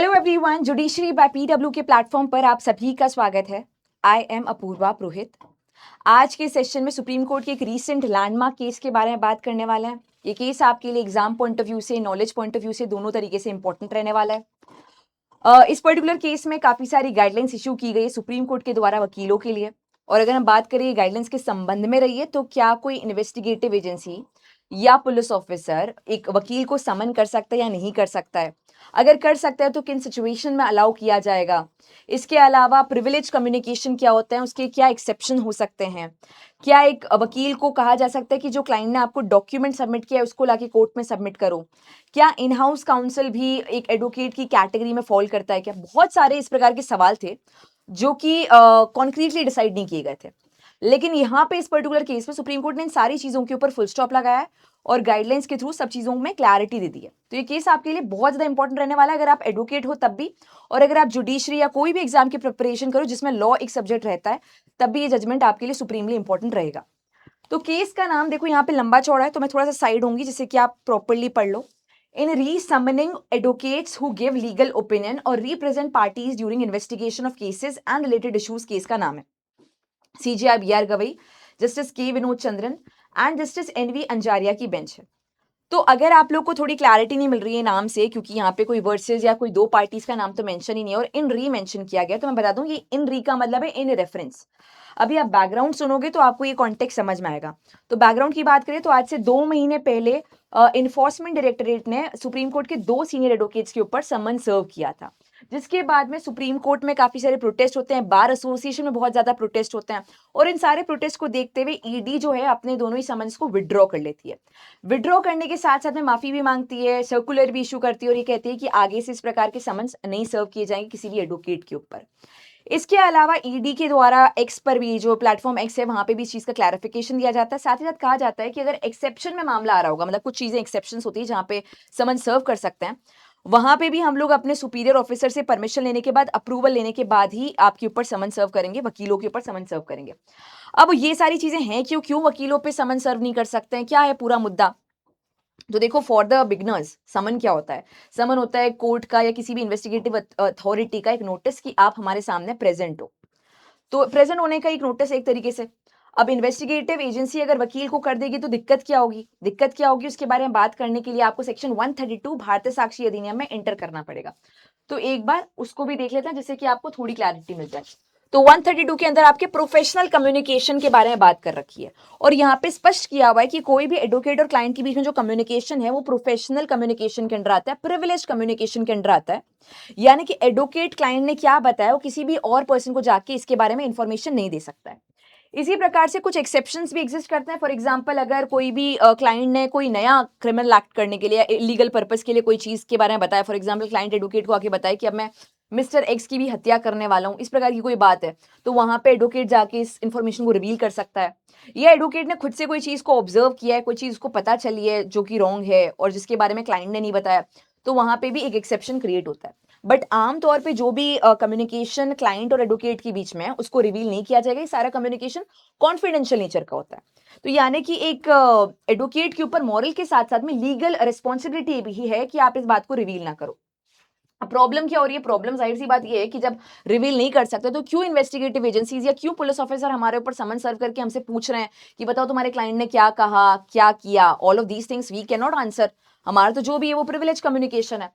Hello everyone, judiciary by PW के platform पर आप सभी का स्वागत है। I am Apoorva Purohit. आज के सेशन में सुप्रीम कोर्ट के एक रीसेंट लैंडमार्क केस के बारे में बात करने वाला है। ये केस आपके लिए एग्जाम पॉइंट ऑफ व्यू से, नॉलेज पॉइंट ऑफ व्यू से, दोनों तरीके से इंपॉर्टेंट रहने वाला है। इस पर्टिकुलर केस में काफी सारी गाइडलाइंस इशू की गई सुप्रीम कोर्ट के द्वारा वकीलों के लिए। और अगर हम बात करें गाइडलाइंस के संबंध में रही है, तो क्या कोई इन्वेस्टिगेटिव एजेंसी या पुलिस ऑफिसर एक वकील को समन कर सकता है या नहीं कर सकता है, अगर कर सकता है तो किन सिचुएशन में अलाउ किया जाएगा। इसके अलावा प्रिविलेज कम्युनिकेशन क्या होता है, उसके क्या एक्सेप्शन हो सकते हैं। क्या एक वकील को कहा जा सकता है कि जो क्लाइंट ने आपको डॉक्यूमेंट सबमिट किया है उसको लाके कोर्ट में सबमिट करो। क्या इन हाउस काउंसिल भी एक एडवोकेट की कैटेगरी में फॉल करता है क्या। बहुत सारे इस प्रकार के सवाल थे जो कि कॉन्क्रीटली डिसाइड नहीं किए गए थे। लेकिन यहाँ पे इस पर्टिकुलर केस में सुप्रीम कोर्ट ने इन सारी चीजों के ऊपर फुल स्टॉप लगाया है और गाइडलाइंस के थ्रू सब चीजों में क्लैरिटी दे दी है। तो ये केस आपके लिए बहुत ज्यादा इंपॉर्टेंट रहने वाला है, अगर आप एडवोकेट हो तब भी, और अगर आप जुडिशरी या कोई भी एग्जाम की प्रिपरेशन करो जिसमें लॉ एक सब्जेक्ट रहता है, तब भी ये जजमेंट आपके लिए सुप्रीमली इंपॉर्टेंट रहेगा। तो केस का नाम देखो, यहाँ पे लंबा चौड़ा है तो मैं थोड़ा सा साइड होंगी जिससे कि आप प्रॉपरली पढ़ लो। In re summoning advocates who give legal opinion और represent parties during investigation of cases and related issues, case का नाम है। CJI B R Gavai, justice K Vinod Chandran and justice NV Anjaria की बेंच है। तो अगर आप लोग को थोड़ी क्लैरिटी नहीं मिल रही है नाम से, क्योंकि यहाँ पे कोई वर्सेस या कोई दो पार्टीज का नाम तो मेंशन ही नहीं है और इन री मेंशन किया गया, तो मैं बता दूं ये इन री का मतलब है इन रेफरेंस। अभी आप बैकग्राउंड सुनोगे तो आपको ये कॉन्टेक्स्ट समझ में आएगा। तो बैकग्राउंड की बात करें तो आज से 2 महीने पहले इन्फोर्समेंट डायरेक्टरेट ने सुप्रीम कोर्ट के 2 सीनियर एडवोकेट्स के ऊपर समन सर्व किया था, जिसके बाद में सुप्रीम कोर्ट में काफी सारे प्रोटेस्ट होते हैं, बार एसोसिएशन में बहुत ज्यादा प्रोटेस्ट होते हैं, और इन सारे प्रोटेस्ट को देखते हुए ईडी जो है अपने दोनों ही समन्स को विड्रॉ कर लेती है। विड्रॉ करने के साथ साथ में माफी भी मांगती है, सर्कुलर भी इशू करती है और ये कहती है कि आगे से इस प्रकार के समन्स नहीं सर्व किए जाएंगे किसी भी एडवोकेट के ऊपर। इसके अलावा ईडी के द्वारा एक्स पर भी, जो प्लेटफॉर्म एक्स है, वहां पे भी इस चीज का क्लैरिफिकेशन दिया जाता है। साथ ही साथ कहा जाता है कि अगर एक्सेप्शन में मामला आ रहा होगा, मतलब कुछ चीजें एक्सेप्शन होती है जहां पे समन सर्व कर सकते हैं, वहां पे भी हम लोग अपने सुपीरियर ऑफिसर से परमिशन लेने के बाद, अप्रूवल लेने के बाद ही आपके ऊपर समन सर्व करेंगे, वकीलों के ऊपर समन सर्व करेंगे। अब ये सारी चीजें हैं क्यों क्यों वकीलों पे समन सर्व नहीं कर सकते हैं, क्या है पूरा मुद्दा। तो देखो, फॉर द बिगनर्स समन क्या होता है। समन होता है कोर्ट का या किसी भी इन्वेस्टिगेटिव अथॉरिटी का एक नोटिस कि आप हमारे सामने प्रेजेंट हो। तो प्रेजेंट होने का एक नोटिस एक तरीके से। अब इन्वेस्टिगेटिव एजेंसी अगर वकील को कर देगी तो दिक्कत क्या होगी, दिक्कत क्या होगी उसके बारे में बात करने के लिए आपको सेक्शन 132 भारतीय साक्षी अधिनियम में एंटर करना पड़ेगा। तो एक बार उसको भी देख लेते हैं जिससे कि आपको थोड़ी क्लैरिटी मिल जाए। तो 132 के अंदर आपके प्रोफेशनल कम्युनिकेशन के बारे में बात कर रखी है, और यहाँ पे स्पष्ट किया हुआ है कि कोई भी एडवोकेट और क्लाइंट के बीच में जो कम्युनिकेशन है वो प्रोफेशनल कम्युनिकेशन के अंदर आता है, प्रिविलेज कम्युनिकेशन के अंदर आता है। यानी कि एडवोकेट क्लाइंट ने क्या बताया वो किसी भी और पर्सन को जाके इसके बारे में इंफॉर्मेशन नहीं दे सकता है। इसी प्रकार से कुछ एक्सेप्शंस भी एग्जिस्ट करते हैं। फॉर एग्जांपल, अगर कोई भी क्लाइंट ने कोई नया क्रिमिनल एक्ट करने के लिए, लीगल पर्पस के लिए कोई चीज के बारे में बताया, फॉर एग्जांपल क्लाइंट एडवोकेट को आके बताया कि अब मैं मिस्टर एक्स की भी हत्या करने वाला हूं, इस प्रकार की कोई बात है, तो वहां पे एडवोकेट जाके इस इंफॉर्मेशन को रिवील कर सकता है। या एडवोकेट ने खुद से कोई चीज को ऑब्जर्व किया है, कोई चीज को पता चली है जो कि रॉन्ग है और जिसके बारे में क्लाइंट ने नहीं बताया, तो वहां पे भी एक एक्सेप्शन क्रिएट होता है। बट आमतौर पे जो भी कम्युनिकेशन क्लाइंट और एडवोकेट के बीच में है उसको रिवील नहीं किया जाएगा। ये सारा कम्युनिकेशन कॉन्फिडेंशियल नेचर का होता है। तो यानी कि एक एडवोकेट के ऊपर मॉरल के साथ साथ में लीगल रिस्पॉन्सिबिलिटी भी है कि आप इस बात को रिवील ना करो। अब प्रॉब्लम क्या हो रही है, प्रॉब्लम जाहिर सी बात ये है कि जब रिवील नहीं कर सकते तो क्यों इन्वेस्टिगेटिव एजेंसीज या क्यों पुलिस ऑफिसर हमारे ऊपर समन सर्व करके हमसे पूछ रहे हैं कि बताओ तुम्हारे क्लाइंट ने क्या कहा, क्या किया। All of these things we can not answer. हमारा तो जो भी है वो प्रिविलेज कम्युनिकेशन है।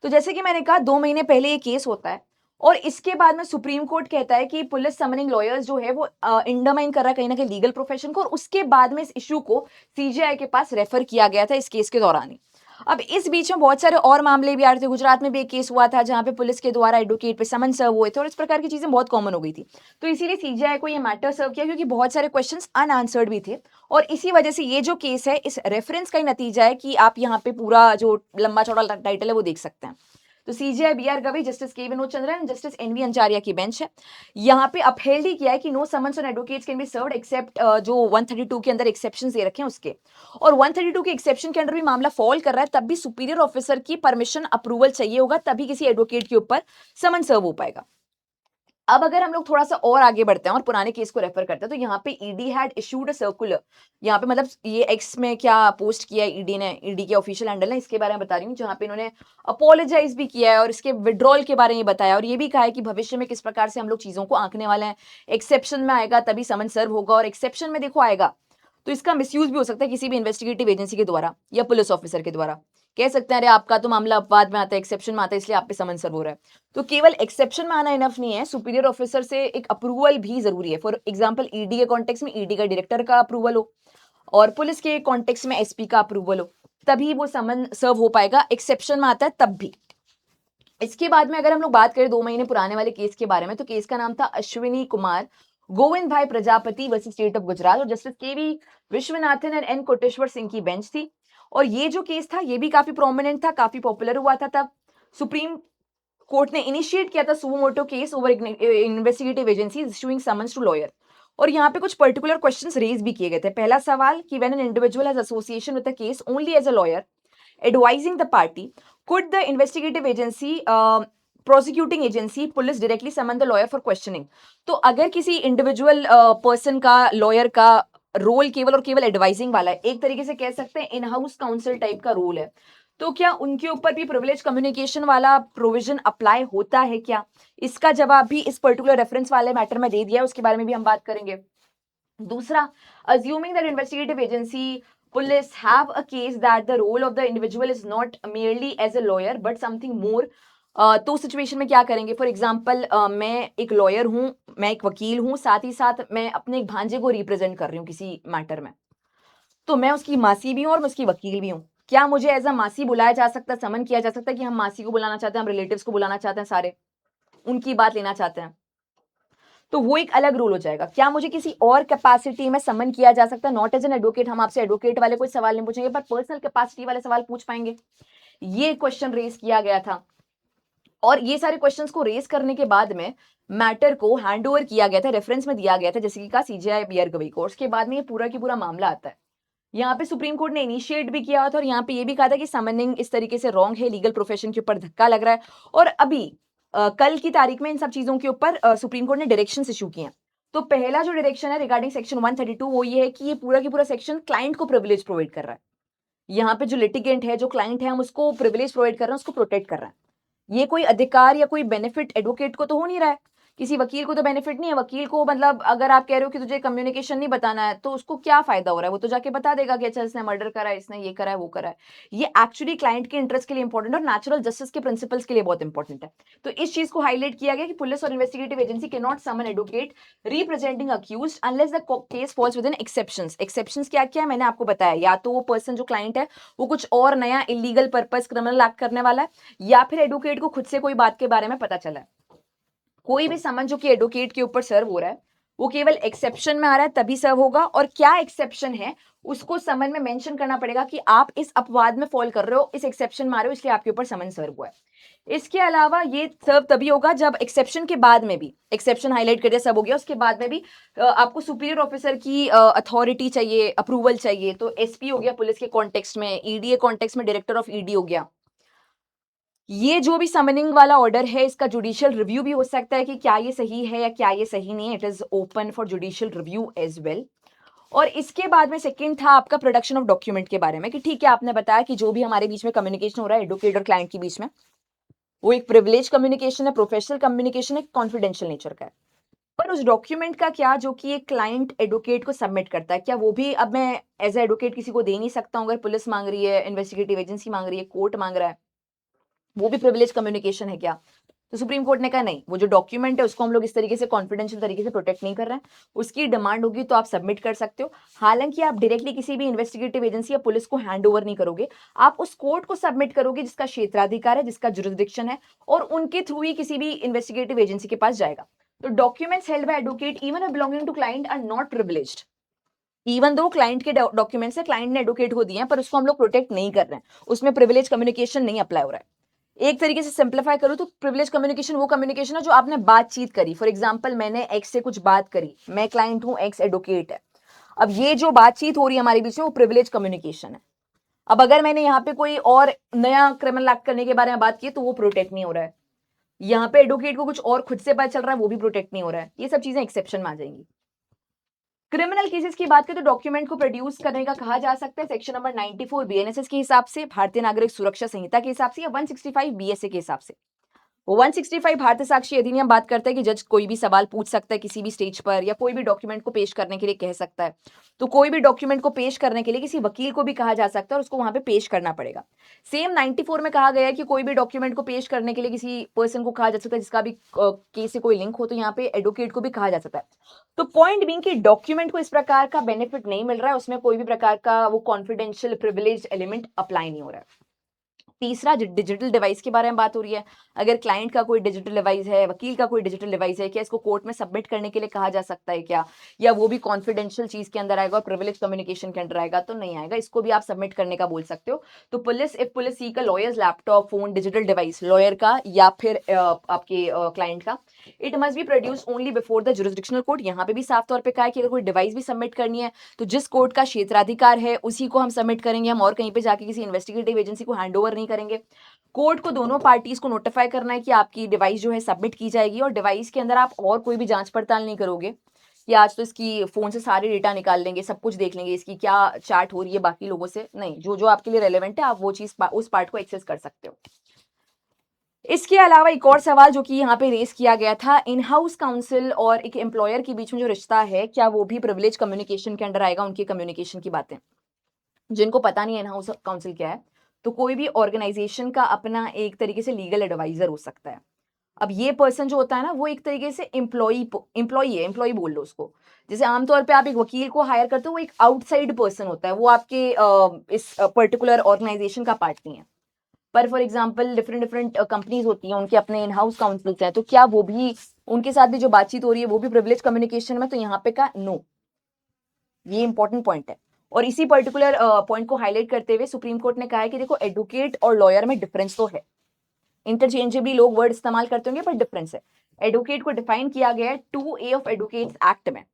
तो जैसे कि मैंने कहा, 2 महीने पहले ये केस होता है और इसके बाद में सुप्रीम कोर्ट कहता है कि पुलिस समनिंग लॉयर्स जो है वो इंडरमाइन कर रहा है कहीं ना कहीं लीगल प्रोफेशन को, और उसके बाद में इस इशू को सीजीआई के पास रेफर किया गया था इस केस के दौरान ही। अब इस बीच में बहुत सारे और मामले भी आ रहे थे। गुजरात में भी एक केस हुआ था जहां पे पुलिस के द्वारा एडवोकेट पे समन सर्व हुए थे और इस प्रकार की चीजें बहुत कॉमन हो गई थी। तो इसीलिए सीजीआई को ये मैटर सर्व किया क्योंकि बहुत सारे क्वेश्चंस अनआंसर्ड भी थे, और इसी वजह से ये जो केस है इस रेफरेंस का ही नतीजा है कि आप यहाँ पे पूरा जो लंबा चौड़ा टाइटल है वो देख सकते हैं। तो CJI B R Gavai, justice K Vinod Chandran, justice N V Anjaria की बेंच है। यहाँ पे अपहेल्ड ही किया है कि no summons on advocates can be served except जो 132 के अंदर एक्सेप्शन दे रखे हैं उसके, और 132 के एक्सेप्शन के अंदर भी मामला फॉल कर रहा है तब भी सुपीरियर ऑफिसर की परमिशन अप्रूवल चाहिए होगा, तभी किसी एडवोकेट के ऊपर समन सर्व हो पाएगा। अब अगर हम लोग थोड़ा सा और आगे बढ़ते हैं और पुराने केस को रेफर करते हैं, तो यहाँ पे ED had issued a circular, यहाँ पे मतलब ये एक्स में क्या पोस्ट किया है ईडी ने, ईडी के ऑफिशियल हैंडल है, इसके बारे में बता रही हूँ, जहाँ पे इन्होंने अपोलोजाइज भी किया है और इसके विड्रॉल के बारे में बताया और ये भी कहा है कि भविष्य में किस प्रकार से हम लोग चीजों को आंकने वाले हैं, एक्सेप्शन में आएगा तभी समन सर्व होगा, और एक्सेप्शन में देखो आएगा तो इसका मिसयूज भी हो सकता है किसी भी इन्वेस्टिगेटिव एजेंसी के द्वारा या पुलिस ऑफिसर के द्वारा। कह सकते हैं अरे आपका तो मामला अपवाद में आता है, एक्सेप्शन में आता है, इसलिए आप पे समन सर्व हो रहा है। तो केवल एक्सेप्शन में आना इनफ नहीं है, सुपीरियर ऑफिसर से एक अप्रूवल भी जरूरी है। फॉर एग्जांपल ईडी के कॉन्टेक्स्ट में ईडी का डायरेक्टर का अप्रूवल हो और पुलिस के कॉन्टेक्स्ट में एसपी का अप्रूवल हो, तभी वो समन सर्व हो पाएगा। एक्सेप्शन में आता है तब भी। इसके बाद में अगर हम लोग बात करें 2 महीने पुराने वाले केस के बारे में, तो केस का नाम था Ashwini Kumar Govind Bhai Prajapati versus state of Gujarat, और justice KV Viswanathan and N Koteswar Singh की बेंच थी। और ये जो केस था ये भी काफी प्रोमिनेंट था, काफी पॉपुलर हुआ था। तब सुप्रीम कोर्ट ने इनिशिएट किया था suo motu case over investigative agency issuing summons to lawyer, और यहाँ पे कुछ पर्टिकुलर क्वेश्चंस रेज भी किए गए थे। पहला सवाल कि when an individual has association with the case only as a lawyer advising the party, could the investigative agency prosecuting agency police directly summon the lawyer for questioning. तो अगर किसी इंडिविजुअल पर्सन का, लॉयर का role केवल और केवल advising वाला है, एक तरीके से कह सकते हैं इन हाउस काउंसिल टाइप का रोल है, तो क्या उनके ऊपर भी प्रिविलेज कम्युनिकेशन वाला प्रोविजन अप्लाई होता है क्या? इसका जवाब भी इस पर्टिकुलर रेफरेंस वाले मैटर में दे दिया है, उसके बारे में भी हम बात करेंगे। दूसरा, assuming that investigative agency police have a case that the role of the individual is not merely as a lawyer but something more, तो सिचुएशन में क्या करेंगे? फॉर एग्जाम्पल मैं एक लॉयर हूं, मैं एक वकील हूं, साथ ही साथ मैं अपने एक भांजे को रिप्रेजेंट कर रही हूँ किसी मैटर में, तो मैं उसकी मासी भी हूँ और मैं उसकी वकील भी हूँ। क्या मुझे एज अ मासी बुलाया जा सकता है, समन किया जा सकता है कि हम मासी को बुलाना चाहते हैं, हम रिलेटिव्स को बुलाना चाहते हैं, सारे उनकी बात लेना चाहते हैं, तो वो एक अलग रूल हो जाएगा। क्या मुझे किसी और कैपेसिटी में समन किया जा सकता है? नॉट एज एन एडवोकेट, हम आपसे एडवोकेट वाले कोई सवाल नहीं पूछेंगे, पर पर्सनल कैपेसिटी वाले सवाल पूछ पाएंगे। ये क्वेश्चन रेज किया गया था, और ये सारे क्वेश्चंस को रेज करने के बाद में मैटर को हैंडओवर किया गया था, रेफरेंस में दिया गया था, जैसे कि कहा सीजेआई बीआर गवई को। उसके बाद में ये पूरा की पूरा मामला आता है। यहाँ पे सुप्रीम कोर्ट ने इनिशिएट भी किया था और यहाँ पे ये भी कहा था कि समनिंग इस तरीके से रॉन्ग है, लीगल प्रोफेशन के ऊपर धक्का लग रहा है। और अभी कल की तारीख में इन सब चीजों के ऊपर सुप्रीम कोर्ट ने डायरेक्शन इशू किए हैं। तो पहला जो डायरेक्शन है रिगार्डिंग सेक्शन 132 वो ये है कि ये पूरा की पूरा सेक्शन क्लाइंट को प्रिविलेज प्रोवाइड कर रहा है। यहाँ पे जो लिटिगेंट है, जो क्लाइंट है, हम उसको प्रिविलेज प्रोवाइड कर रहे हैं, उसको प्रोटेक्ट कर रहा है। ये कोई अधिकार या कोई बेनिफिट एडवोकेट को तो हो नहीं रहा है, किसी वकील को तो बेनिफिट नहीं है। वकील को मतलब अगर आप कह रहे हो कि तुझे कम्युनिकेशन नहीं बताना है, तो उसको क्या फायदा हो रहा है? वो तो जाके बता देगा कि अच्छा इसने मर्डर करा है, इसने ये करा है, वो करा है। ये एक्चुअली क्लाइंट के इंटरेस्ट के लिए इंपॉर्टेंट और नेचुरल जस्टिस के प्रिंसिपल्स के लिए बहुत इंपॉर्टेंट है। तो इस चीज को हाईलाइट किया गया कि पुलिस और investigative agency can not summon advocate representing accused unless the case falls within exceptions. Exceptions क्या क्या है मैंने आपको बताया, या तो वो पर्सन जो क्लाइंट है वो कुछ और नया इलीगल पर्पस क्रिमिनल एक्ट करने वाला है, या फिर एडवोकेट को खुद से कोई बात के बारे में पता चला है। कोई भी समन जो कि एडवोकेट के ऊपर सर्व हो रहा है वो केवल एक्सेप्शन में आ रहा है तभी सर्व होगा, और क्या एक्सेप्शन है उसको समन में मेंशन करना पड़ेगा कि आप इस अपवाद में फॉल कर रहे हो, इस एक्सेप्शन में आ रहे हो, इसलिए आपके ऊपर समन सर्व हुआ है। इसके अलावा ये सर्व तभी होगा जब एक्सेप्शन के बाद में भी, एक्सेप्शन हाईलाइट कर दिया सब हो गया, उसके बाद में भी आपको सुपीरियर ऑफिसर की अथॉरिटी चाहिए, अप्रूवल चाहिए। तो एसपी हो गया पुलिस के कॉन्टेक्स्ट में, ईडी के कॉन्टेक्स्ट में डायरेक्टर ऑफ ईडी हो गया। ये जो भी समनिंग वाला ऑर्डर है इसका जुडिशियल रिव्यू भी हो सकता है कि क्या ये सही है या क्या ये सही नहीं है। It is open for judicial review as well. और इसके बाद में सेकंड था आपका प्रोडक्शन ऑफ डॉक्यूमेंट के बारे में, कि ठीक है आपने बताया कि जो भी हमारे बीच में कम्युनिकेशन हो रहा है एडवोकेट और क्लाइंट के बीच में, वो एक प्रिविलेज कम्युनिकेशन है, प्रोफेशनल कम्युनिकेशन है, कॉन्फिडेंशियल नेचर का है। पर उस डॉक्यूमेंट का क्या जो कि एक क्लाइंट एडवोकेट को सबमिट करता है, क्या वो भी अब मैं एज ए एडवोकेट किसी को दे नहीं सकता हूँ? अगर पुलिस मांग रही है, इन्वेस्टिगेटिव एजेंसी मांग रही है, कोर्ट मांग रहा है, वो भी प्रिविलेज कम्युनिकेशन है क्या? तो सुप्रीम कोर्ट ने कहा नहीं, वो जो डॉक्यूमेंट है उसको हम लोग इस तरीके से कॉन्फिडेंशियल तरीके से प्रोटेक्ट नहीं कर रहे हैं। उसकी डिमांड होगी तो आप सबमिट कर सकते हो, हालांकि आप डायरेक्टली किसी भी इन्वेस्टिगेटिव एजेंसी या पुलिस को हैंड ओवर नहीं करोगे, आप उस कोर्ट को सबमिट करोगे जिसका क्षेत्राधिकार है, जिसका जुरिसडिक्शन है, और उनके थ्रू ही किसी भी इन्वेस्टिगेटिव एजेंसी के पास जाएगा। तो documents held by advocate even belonging to client are not privileged, even though client के डॉक्यूमेंट्स है, क्लाइंट ने एडवोकेट को दिए हैं, पर उसको हम लोग प्रोटेक्ट नहीं कर रहे हैं, उसमें प्रिविलेज कम्युनिकेशन नहीं अप्लाई हो रहा है। एक तरीके से सिंप्लीफाई करूं तो प्रिविलेज कम्युनिकेशन वो कम्युनिकेशन है जो आपने बातचीत करी। फॉर एग्जांपल मैंने एक्स से कुछ बात करी, मैं क्लाइंट हूं, एक्स एडवोकेट है, अब ये जो बातचीत हो रही है हमारे बीच में वो प्रिविलेज कम्युनिकेशन है। अब अगर मैंने यहाँ पे कोई और नया क्रिमिनल एक्ट करने के बारे में बात की तो वो प्रोटेक्ट नहीं हो रहा है। यहाँ पे एडवोकेट को कुछ और खुद से पता चल रहा है, वो भी प्रोटेक्ट नहीं हो रहा है। ये सब चीजें एक्सेप्शन में आ जाएंगी। क्रिमिनल केसेस की बात करें तो डॉक्यूमेंट को प्रोड्यूस करने का कहा जा सकता है सेक्शन नंबर 94 बीएनएसएस के हिसाब से, भारतीय नागरिक सुरक्षा संहिता के हिसाब से, या 165 बीएसए के हिसाब से। 165 भारतीय साक्षी अधिनियम बात करता है कि जज कोई भी सवाल पूछ सकता है किसी भी स्टेज पर, या कोई भी डॉक्यूमेंट को पेश करने के लिए कह सकता है। तो कोई भी डॉक्यूमेंट को पेश करने के लिए किसी वकील को भी कहा जा सकता है और उसको वहां पे पेश करना पड़ेगा। सेम 94 में कहा गया है कि कोई भी डॉक्यूमेंट को पेश करने के लिए किसी पर्सन को कहा जा सकता है जिसका भी केस से कोई लिंक हो, तो यहाँ पे एडवोकेट को भी कहा जा सकता है। तो पॉइंट बीइंग कि डॉक्यूमेंट को इस प्रकार का बेनिफिट नहीं मिल रहा है, उसमें कोई भी प्रकार का वो कॉन्फिडेंशियल प्रिविलेज एलिमेंट अप्लाई नहीं हो रहा है। तीसरा डिजिटल डिवाइस के बारे में बात हो रही है। अगर क्लाइंट का कोई डिजिटल डिवाइस है, वकील का कोई डिजिटल डिवाइस है, क्या इसको कोर्ट में सबमिट करने के लिए कहा जा सकता है क्या, या वो भी कॉन्फिडेंशियल चीज के अंदर आएगा और प्रिविलेज कम्युनिकेशन के अंदर आएगा? तो नहीं आएगा, इसको भी आप सबमिट करने का बोल सकते हो। तो police seek a lawyers laptop, phone, digital device, lawyer का या फिर आपके क्लाइंट का, it must be produce only before the jurisdictional court. यहाँ पे भी साफ तौर पे कहा है कि अगर कोई डिवाइस भी सबमिट करनी है तो जिस कोर्ट का क्षेत्राधिकार है उसी को हम सबमिट करेंगे, हम और कहीं पे जाके किसी इन्वेस्टिगेटिव एजेंसी को हैंड ओवर नहीं करेंगे। कोर्ट को दोनों पार्टीज को नोटिफाई करना है कि आपकी डिवाइस जो है सबमिट की जाएगी, और डिवाइस के अंदर आप और कोई भी जांच पड़ताल नहीं करोगे कि आज तो इसकी फोन से सारे डेटा निकाल लेंगे, सब कुछ देख लेंगे, इसकी क्या चैट हो रही है बाकी लोगों से। नहीं, जो जो आपके लिए रेलेवेंट है आप वो चीज उस पार्ट को एक्सेस कर सकते हो। इसके अलावा एक और सवाल जो कि यहाँ पे रेस किया गया था, इन हाउस काउंसिल और एक एम्प्लॉयर के बीच में जो रिश्ता है, क्या वो भी प्रिविलेज कम्युनिकेशन के अंडर आएगा? उनकी कम्युनिकेशन की बातें, जिनको पता नहीं है इन हाउस काउंसिल क्या है, तो कोई भी ऑर्गेनाइजेशन का अपना एक तरीके से लीगल एडवाइजर हो सकता है। अब ये पर्सन जो होता है ना, वो एक तरीके से एम्प्लॉई बोल लो उसको। जैसे आमतौर पे आप एक वकील को हायर करते हो, वो एक आउटसाइड पर्सन होता है, वो आपके इस पर्टिकुलर ऑर्गेनाइजेशन का पार्ट नहीं है। पर for example different different companies होती हैं, उनके अपने इन हाउस काउंसिल्स हैं, तो क्या वो भी, उनके साथ भी जो बातचीत हो रही है वो भी प्रिविलेज कम्युनिकेशन में? तो यहाँ पे का नो, ये इंपॉर्टेंट पॉइंट है। और इसी पर्टिकुलर पॉइंट को हाईलाइट करते हुए सुप्रीम कोर्ट ने कहा है कि देखो, एडवोकेट और लॉयर में डिफरेंस तो है, इंटरचेंजेबली लोग वर्ड इस्तेमाल करते होंगे पर डिफरेंस है। एडवोकेट को डिफाइन किया गया है 2A ऑफ एडवोकेट्स एक्ट में,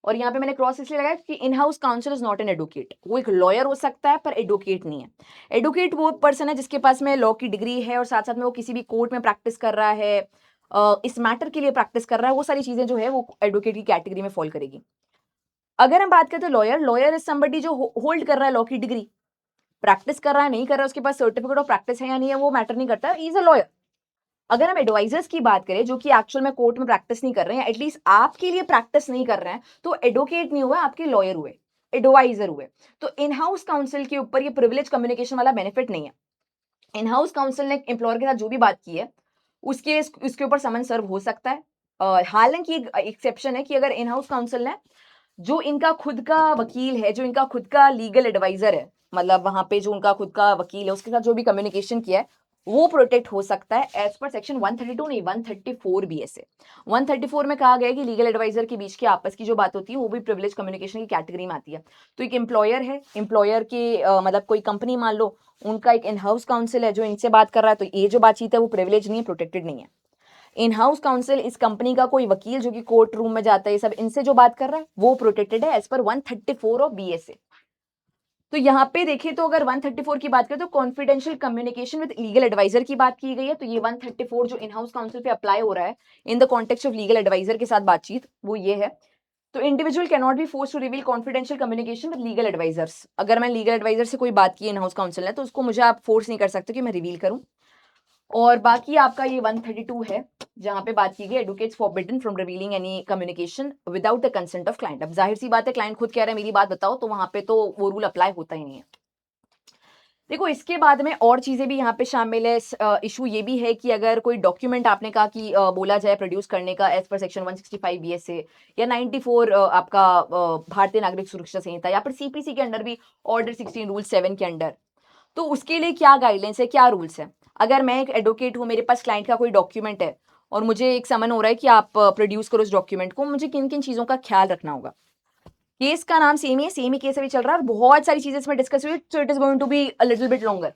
और यहाँ पे मैंने क्रॉस इसलिए लगाया कि इन house council is not an advocate. वो एक लॉयर हो सकता है पर एडवोकेट नहीं है। एडवोकेट वो पर्सन है जिसके पास में लॉ की डिग्री है और साथ साथ में वो किसी भी कोर्ट में प्रैक्टिस कर रहा है, इस मैटर के लिए प्रैक्टिस कर रहा है, वो सारी चीजें जो है वो एडवोकेट की कैटेगरी में फॉल करेगी। अगर हम बात करते हैं लॉयर इज समबडी जो होल्ड कर रहा है लॉ की डिग्री, प्रैक्टिस कर रहा है नहीं कर रहा है, उसके पास सर्टिफिकेट ऑफ प्रैक्टिस है या नहीं है वो मैटर नहीं करता, इज अ लॉयर। अगर हम एडवाइजर्स की बात करें जो कि एक्चुअल में कोर्ट में प्रैक्टिस नहीं कर रहे हैं, एटलीस्ट आपके लिए प्रैक्टिस नहीं कर रहे हैं, तो एडवोकेट नहीं हुआ, आपके लॉयर हुए, एडवाइजर हुए। तो इन हाउस काउंसिल के ऊपर ये प्रिविलेज कम्युनिकेशन वाला बेनिफिट नहीं है। इन हाउस काउंसिल ने एम्प्लॉयर के साथ जो भी बात की है उसके उसके ऊपर समन सर्व हो सकता है। हालांकि एक एक्सेप्शन है कि अगर इन हाउस काउंसिल ने जो इनका खुद का वकील है, जो इनका खुद का लीगल एडवाइजर है, मतलब वहां पे जो उनका खुद का वकील है उसके साथ जो भी कम्युनिकेशन किया है वो प्रोटेक्ट हो सकता है एज पर सेक्शन 132 नहीं 134 बीएसए। 134 में कहा गया है कि लीगल एडवाइजर के बीच की आपस की जो बात होती है वो भी प्रिविलेज कम्युनिकेशन की कैटेगरी में आती है। तो एक एम्प्लॉयर है, एम्प्लॉयर के मतलब कोई कंपनी मान लो, उनका एक इन हाउस काउंसिल है जो इनसे बात कर रहा है, तो ये जो बातचीत है वो प्रिविलेज नहीं है, प्रोटेक्टेड नहीं है। इन हाउस काउंसिल इस कंपनी का कोई वकील जो कि कोर्ट रूम में जाता है, सब इनसे जो बात कर रहा है वो प्रोटेक्टेड है एज पर 134 ऑफ बीएसए। तो यहाँ पे देखें तो अगर 134 की बात करें तो confidential communication with legal adviser की बात की गई है, तो ये 134 जो इन हाउस काउंसिल पे अप्लाई हो रहा है in the context of legal adviser के साथ बातचीत, वो ये है। तो individual can not be force to reveal confidential communication with legal advisers. अगर मैं लीगल एडवाइजर से कोई बात की इन हाउस काउंसिल ने, तो उसको मुझे आप फोर्स नहीं कर सकते कि मैं रिवील करूं। और बाकी आपका ये 132 है जहां पे बात की गई advocates forbidden from revealing any communication without the consent of client. अब जाहिर सी बात है, क्लाइंट खुद कह रहा है मेरी बात बताओ, तो वहां पे तो वो रूल अप्लाई होता ही नहीं है। देखो, इसके बाद में और चीजें भी यहाँ पे शामिल है। इशू ये भी है कि अगर कोई डॉक्यूमेंट आपने कहा कि बोला जाए प्रोड्यूस करने का एज पर सेक्शन 165 बीएसए या 94 आपका भारतीय नागरिक सुरक्षा संहिता, या फिर सीपीसी के अंडर भी ऑर्डर 16 रूल 7 के अंडर, तो उसके लिए क्या गाइडलाइंस है, क्या रूल्स है? अगर मैं एक एडवोकेट हूँ, मेरे पास क्लाइंट का कोई डॉक्यूमेंट है और मुझे एक समन हो रहा है कि आप प्रोड्यूस करो उस डॉक्यूमेंट को, मुझे किन किन चीजों का ख्याल रखना होगा? केस का नाम सेम ही है, सेम ही केस अभी चल रहा है और बहुत सारी चीजें इसमें डिस्कस हुई, so it is going to be a little bit longer.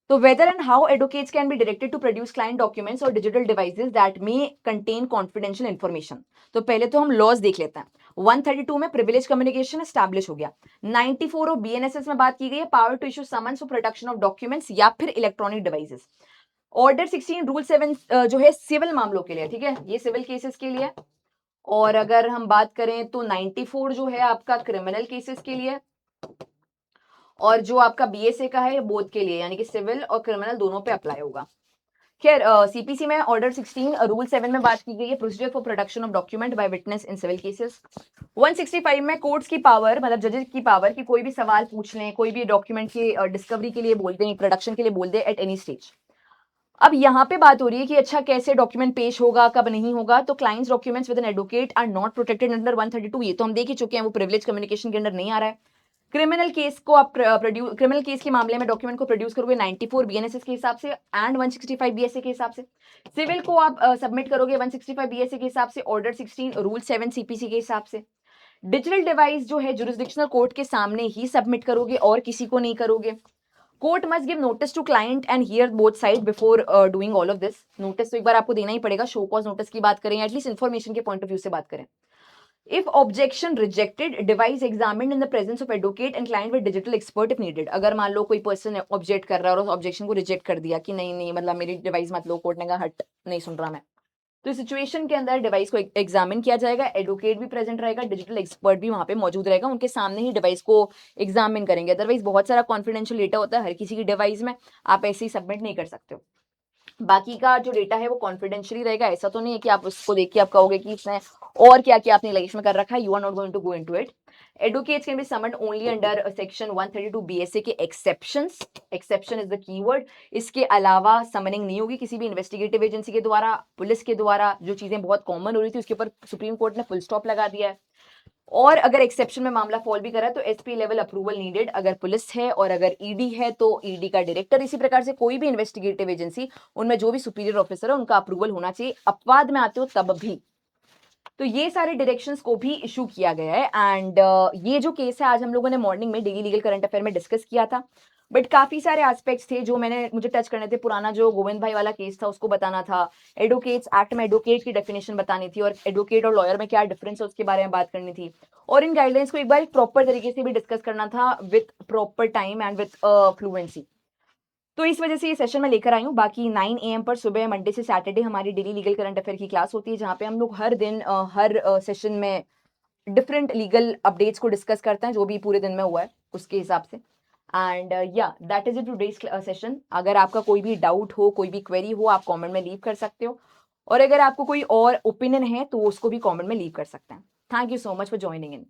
तो whether and how advocates can be directed to produce client documents और digital devices that may contain confidential information. तो पहले तो हम लॉज देख लेते हैं। 132 में प्रिविलेज कम्युनिकेशन एस्टैब्लिश हो गया। 94 ऑफ बीएनएसएस में बात की गई है power to issue summons for production of documents या फिर इलेक्ट्रॉनिक डिवाइसेस। ऑर्डर 16 रूल 7 जो है सिविल मामलों के लिए, ठीक है, ये सिविल केसेस के लिए। और अगर हम बात करें तो 94 जो है आपका क्रिमिनल केसेस के लिए, और जो आपका बीएसए का है बोथ के लिए, यानी कि सिविल और क्रिमिनल दोनों पे अप्लाई होगा। खैर सीपीसी में ऑर्डर 16 रूल 7 में बात की गई है procedure for production of document by witness in civil cases. 165 में कोर्ट्स की पावर, मतलब जजेस की पावर कि कोई भी सवाल पूछ लें, कोई भी डॉक्यूमेंट की डिस्कवरी के लिए बोल दें, प्रोडक्शन के लिए बोल दें एट एनी स्टेज। अब यहाँ पे बात हो रही है कि अच्छा कैसे डॉक्यूमेंट पेश होगा, कब नहीं होगा। तो clients documents with an advocate are not protected under 132, ये तो हम देख ही चुके हैं, वो प्रिविलेज कम्युनिकेशन के अंडर नहीं आ रहा है। क्रिमिनल केस को आप क्रिमिनल केस के मामले में डॉक्यूमेंट को प्रोड्यूस करोगे 94 बीएनएसएस के हिसाब से एंड 165 बीएसए के हिसाब से। सिविल को आप सबमिट करोगे 165 बीएसए के हिसाब से, ऑर्डर 16 रूल 7 सीपीसी के हिसाब से। डिजिटल डिवाइस जो है जुरिसडिक्शनल कोर्ट के सामने ही सबमिट करोगे और किसी को नहीं करोगे। Court must give notice to client and hear both side before doing all of this. Notice तो एक बार आपको देना ही पड़ेगा, शो कॉज नोटिस की बात करें, एटलीस्ट इन्फॉर्मेशन के पॉइंट ऑफ व्यू से बात करें। If objection rejected, device examined in the presence of advocate and client with digital expert if needed। अगर मान लो कोई पर्सन ऑब्जेक्ट कर रहा है और उस ऑब्जेक्शन को रिजेक्ट कर दिया कि नहीं नहीं, मतलब मेरी डिवाइस मत लो, कोर्ट ने कहा हट, नहीं सुन रहा मैं, तो इस सिचुएशन के अंदर डिवाइस को एग्जामिन किया जाएगा, एडवोकेट भी प्रेजेंट रहेगा, डिजिटल एक्सपर्ट भी वहां पे मौजूद रहेगा, उनके सामने ही डिवाइस को एग्जामिन करेंगे। अदरवाइज बहुत सारा कॉन्फिडेंशियल डेटा होता है हर किसी की डिवाइस में, आप ऐसे ही सबमिट नहीं कर सकते हो। बाकी का जो डेटा है वो कॉन्फिडेंशियली रहेगा, ऐसा तो नहीं है कि आप उसको देख के आप कहोगे कि इसने और क्या क्या अपनी लाइफ में कर रखा है, you are not going to go into it. Advocates can be summoned only under section 132 BSA के exceptions, exception is the keyword. इसके अलावा समनिंग नहीं होगी किसी भी इन्वेस्टिगेटिव एजेंसी के द्वारा, पुलिस के द्वारा। जो चीजें बहुत कॉमन हो रही थी उसके ऊपर सुप्रीम कोर्ट ने फुल स्टॉप लगा दिया है। और अगर एक्सेप्शन में मामला फॉल भी करा तो एसपी लेवल अप्रूवल नीडेड, अगर पुलिस है और अगर ईडी है तो ईडी का डायरेक्टर, इसी प्रकार से कोई भी इन्वेस्टिगेटिव एजेंसी, उनमें जो भी सुपीरियर ऑफिसर है उनका अप्रूवल होना चाहिए, अपवाद में आते हो तब भी। तो ये सारे डायरेक्शंस को भी इशू किया गया है। एंड ये जो केस है आज हम लोगों ने मॉर्निंग में डेली लीगल करंट अफेयर में डिस्कस किया था, बट काफी सारे एस्पेक्ट्स थे जो मुझे टच करने थे। पुराना जो गोविंद भाई वाला केस था उसको बताना था, एडवोकेट्स एक्ट में एडवोकेट की डेफिनेशन बतानी थी, और एडवोकेट और लॉयर में क्या डिफरेंस है उसके बारे में बात करनी थी, और इन गाइडलाइंस को एक बार प्रॉपर तरीके से भी डिस्कस करना था with proper time and with fluency. तो इस वजह से ये सेशन में लेकर आई हूँ। बाकी 9 AM पर सुबह मंडे से सैटरडे हमारी डेली लीगल करंट अफेयर की क्लास होती है, जहाँ पे हम लोग हर दिन हर सेशन में डिफरेंट लीगल अपडेट्स को डिस्कस करते हैं, जो भी पूरे दिन में हुआ है उसके हिसाब से। एंड या that is it today's session. अगर आपका कोई भी डाउट हो, कोई भी क्वेरी हो, आप कमेंट में लीव कर सकते हो, और अगर आपको कोई और ओपिनियन है तो उसको भी कमेंट में लीव कर सकते हैं। Thank you so much for joining in.